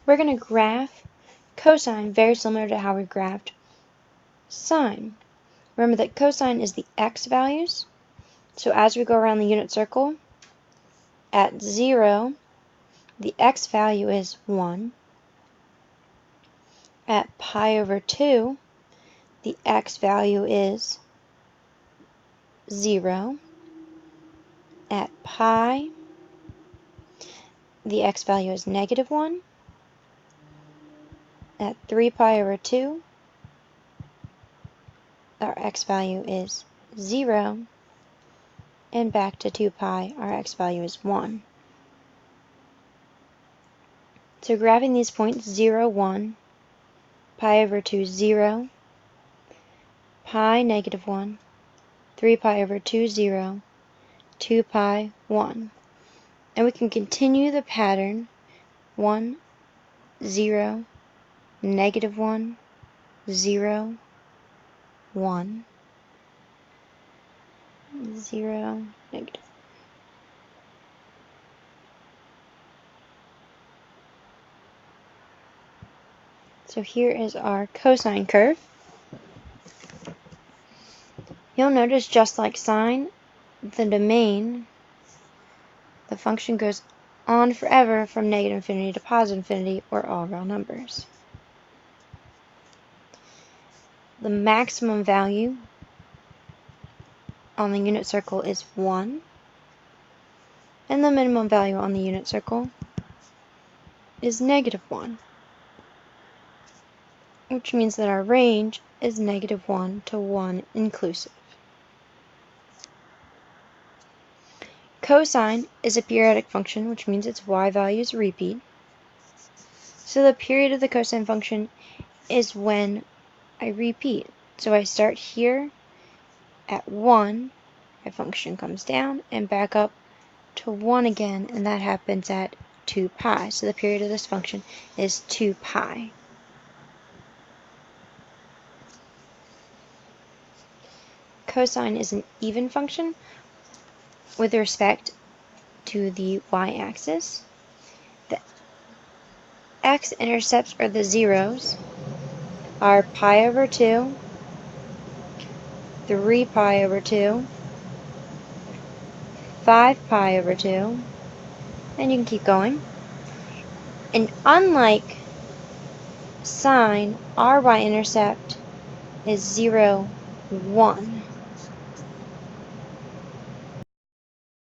we're going to graph cosine very similar to how we graphed sine. Remember that cosine is the x values. So as we go around the unit circle, at 0, the x value is 1. At pi over 2, the x value is 0. At pi, the x value is negative 1. At 3 pi over 2, our x value is 0. And back to 2 pi, our x value is 1. So graphing these points, 0, 1, pi over 2, 0, pi, negative 1, 3 pi over 2, 0, 2 pi, 1. And we can continue the pattern, 1, 0, negative 1, 0, 1, 0, negative. So here is our cosine curve. You'll notice, just like sine, the domain, the function goes on forever from negative infinity to positive infinity, or all real numbers. The maximum value on the unit circle is 1, and the minimum value on the unit circle is negative 1, which means that our range is negative 1 to 1 inclusive. Cosine is a periodic function, which means its y values repeat. So the period of the cosine function is when I repeat. So I start here at 1, my function comes down and back up to 1 again, and that happens at 2 pi. So the period of this function is 2 pi. Cosine is an even function with respect to the y-axis. The x-intercepts, or the zeros, are pi over 2, 3 pi over 2, 5 pi over 2, and you can keep going. And unlike sine, our y-intercept is 0, 1.